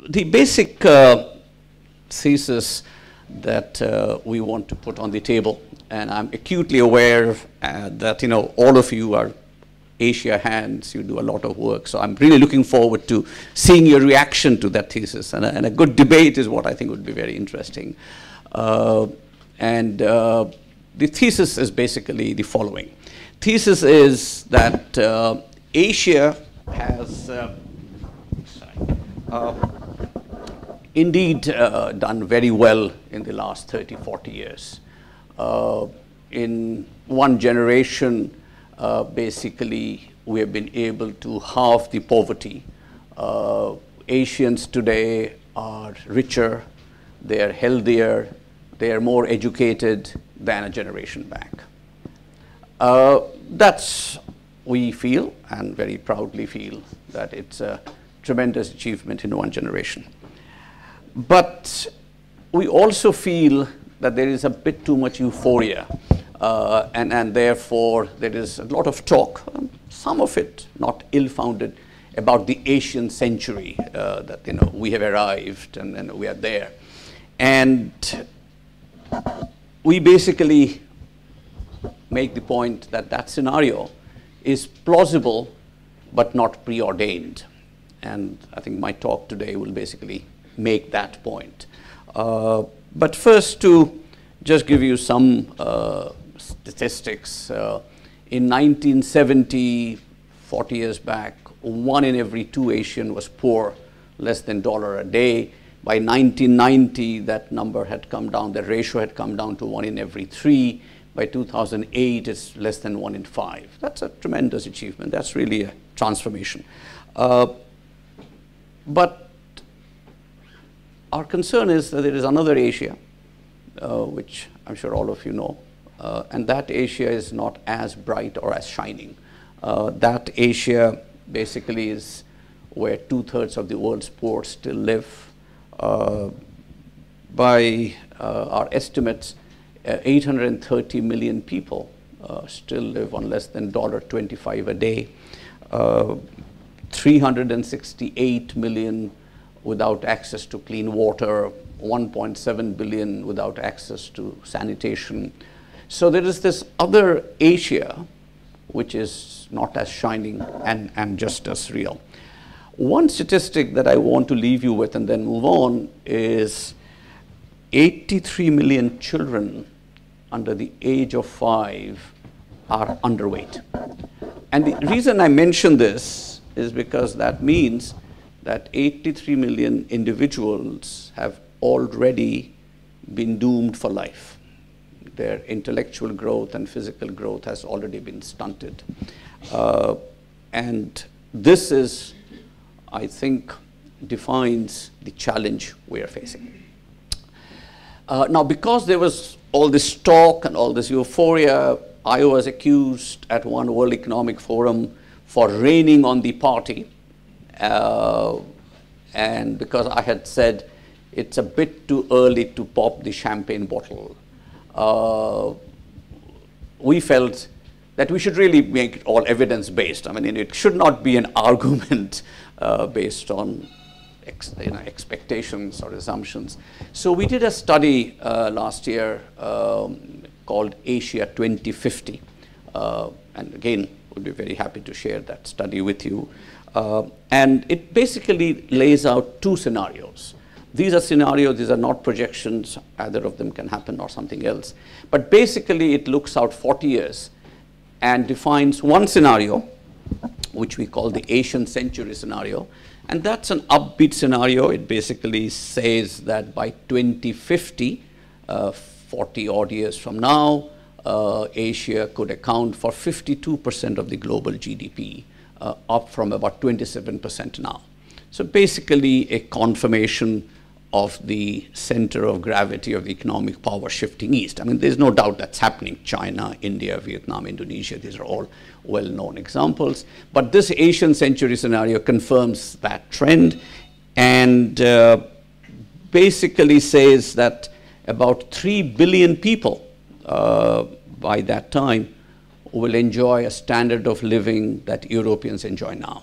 the basic thesis that we want to put on the table, and I'm acutely aware that all of you are Asia hands, you do a lot of work, so I'm really looking forward to seeing your reaction to that thesis, and a good debate is what I think would be very interesting. The thesis is basically the following. Thesis is that Asia has indeed done very well in the last 30, 40 years. In one generation, basically, we have been able to halve the poverty. Asians today are richer, they are healthier, they are more educated than a generation back. That's, we feel, and very proudly feel, that it's a tremendous achievement in one generation. But we also feel that there is a bit too much euphoria, and therefore there is a lot of talk, some of it not ill-founded, about the Asian century, that we have arrived and we are there. And we basically make the point that that scenario is plausible but not preordained. And I think my talk today will basically make that point. But first, to just give you some statistics, in 1970, 40 years back, 1 in every 2 Asian was poor, less than $1 a day. By 1990, that number had come down, the ratio had come down to 1 in every 3. By 2008, it's less than 1 in 5. That's a tremendous achievement. That's really a transformation. But our concern is that there is another Asia, which I'm sure all of you know, and that Asia is not as bright or as shining. That Asia basically is where 2/3 of the world's poor still live. By our estimates, 830 million people still live on less than $1.25 a day. 368 million without access to clean water, 1.7 billion without access to sanitation. So there is this other Asia which is not as shining and just as real. One statistic that I want to leave you with and then move on is 83 million children under the age of 5 are underweight. And the reason I mention this is because that means that 83 million individuals have already been doomed for life. Their intellectual growth and physical growth has already been stunted. And this is, I think, defines the challenge we are facing. Now, because there was all this talk and all this euphoria, I was accused at one World Economic Forum for raining on the party. And because I had said it's a bit too early to pop the champagne bottle, we felt that we should really make it all evidence-based. I mean, it should not be an argument based on expectations or assumptions. So we did a study last year called Asia 2050. And again, would be very happy to share that study with you. And it basically lays out 2 scenarios. These are scenarios, these are not projections, either of them can happen or something else. But basically it looks out 40 years and defines one scenario, which we call the Asian century scenario. And that's an upbeat scenario. It basically says that by 2050, 40 odd years from now, Asia could account for 52% of the global GDP, up from about 27% now. So basically a confirmation of the center of gravity of the economic power shifting east. I mean, there's no doubt that's happening. China, India, Vietnam, Indonesia, these are all well-known examples. But this Asian century scenario confirms that trend and basically says that about 3 billion people by that time will enjoy a standard of living that Europeans enjoy now.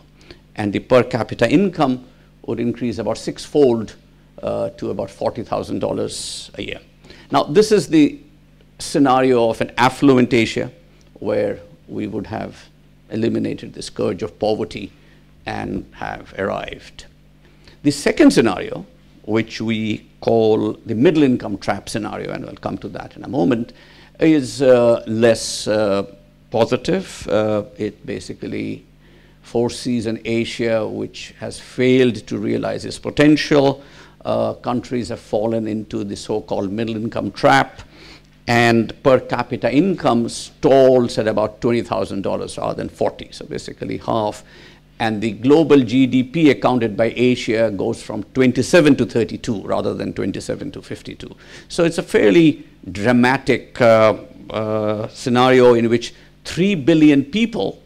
And the per capita income would increase about sixfold to about $40,000 a year. Now, this is the scenario of an affluent Asia where we would have eliminated the scourge of poverty and have arrived. The second scenario, which we call the middle income trap scenario, and I'll come to that in a moment, is less positive. It basically foresees an Asia which has failed to realize its potential. Countries have fallen into the so-called middle income trap, and per capita income stalls at about $20,000 rather than 40, so basically half. And the global GDP accounted by Asia goes from 27 to 32 rather than 27 to 52. So it's a fairly dramatic scenario in which 3 billion people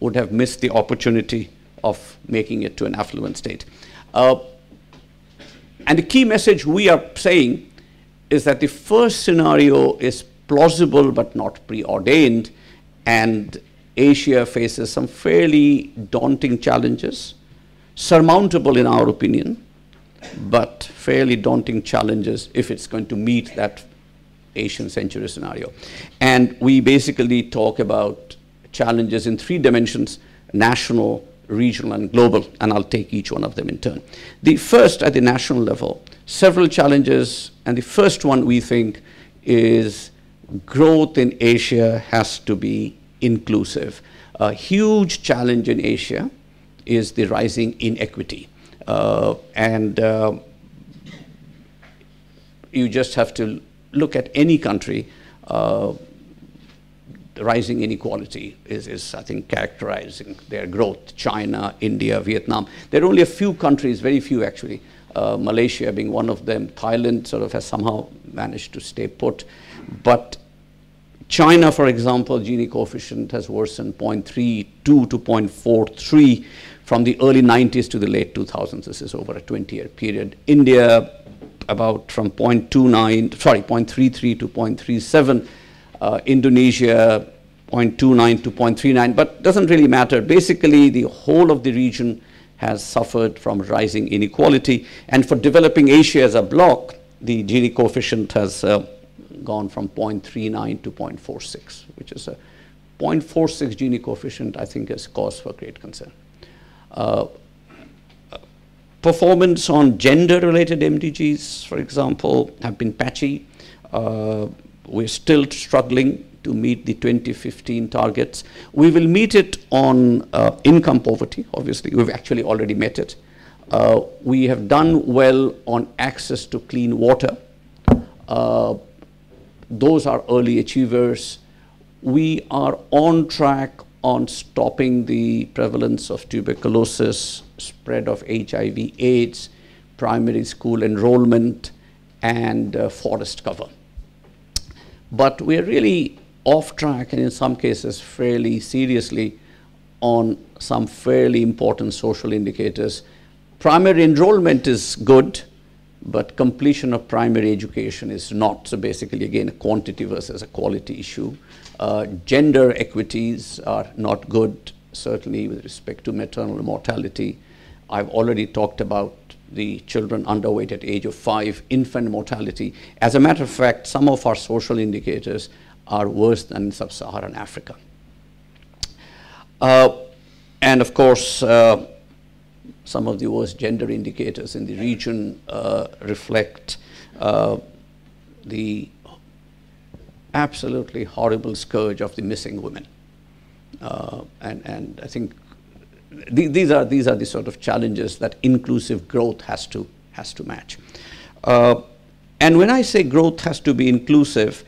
would have missed the opportunity of making it to an affluent state. And the key message we are saying is that the first scenario is plausible but not preordained, and Asia faces some fairly daunting challenges, surmountable in our opinion, but fairly daunting challenges if it's going to meet that Asian century scenario. And we basically talk about challenges in 3 dimensions: national, regional, and global, and I'll take each one of them in turn. The first, at the national level, several challenges, and the first one we think is growth in Asia has to be inclusive. A huge challenge in Asia is the rising inequity. You just have to look at any country. Rising inequality is, I think, characterizing their growth. China, India, Vietnam. There are only a few countries, very few actually, Malaysia being one of them. Thailand sort of has somehow managed to stay put. But China, for example, Gini coefficient has worsened 0.32 to 0.43 from the early 90s to the late 2000s. This is over a 20-year period. India, about from 0.33 to 0.37. Indonesia, 0.29 to 0.39, but doesn't really matter. Basically, the whole of the region has suffered from rising inequality. And for developing Asia as a bloc, the Gini coefficient has gone from 0.39 to 0.46, which is a 0.46 Gini coefficient, I think, is cause for great concern. Performance on gender-related MDGs, for example, have been patchy. We're still struggling to meet the 2015 targets. We will meet it on income poverty, obviously. We've actually already met it. We have done well on access to clean water. Those are early achievers. We are on track on stopping the prevalence of tuberculosis, spread of HIV/AIDS, primary school enrollment, and forest cover. But we're really off track, and in some cases fairly seriously, on some fairly important social indicators. Primary enrollment is good, but completion of primary education is not. So basically, again, a quantity versus a quality issue. Gender equities are not good, certainly with respect to maternal mortality. I've already talked about the children underweight at age of 5, infant mortality. As a matter of fact, some of our social indicators are worse than in sub-Saharan Africa. And of course, some of the worst gender indicators in the region reflect the absolutely horrible scourge of the missing women. And I think these are the sort of challenges that inclusive growth has to match. And when I say growth has to be inclusive,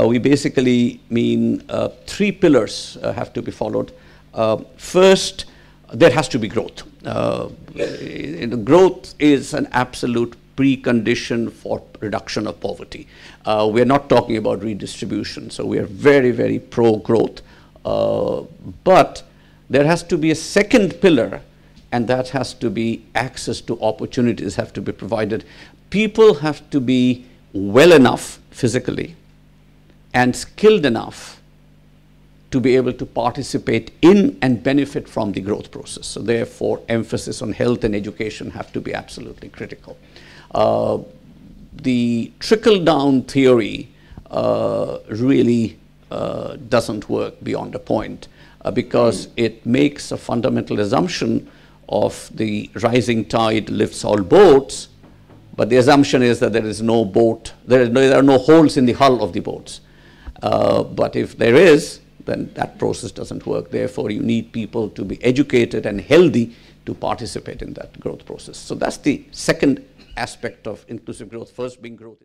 we basically mean 3 pillars have to be followed. First, there has to be growth. Growth is an absolute precondition for reduction of poverty. We're not talking about redistribution, so we are very, very pro-growth. But there has to be a second pillar, and that has to be access to opportunities have to be provided. People have to be well enough physically and skilled enough to be able to participate in and benefit from the growth process. So therefore, emphasis on health and education have to be absolutely critical. The trickle-down theory really doesn't work beyond a point because it makes a fundamental assumption of the rising tide lifts all boats, but the assumption is that there is no boat, there are no holes in the hull of the boats. But if there is, then that process doesn't work. Therefore, you need people to be educated and healthy to participate in that growth process. So that's the second aspect of inclusive growth, first being growth.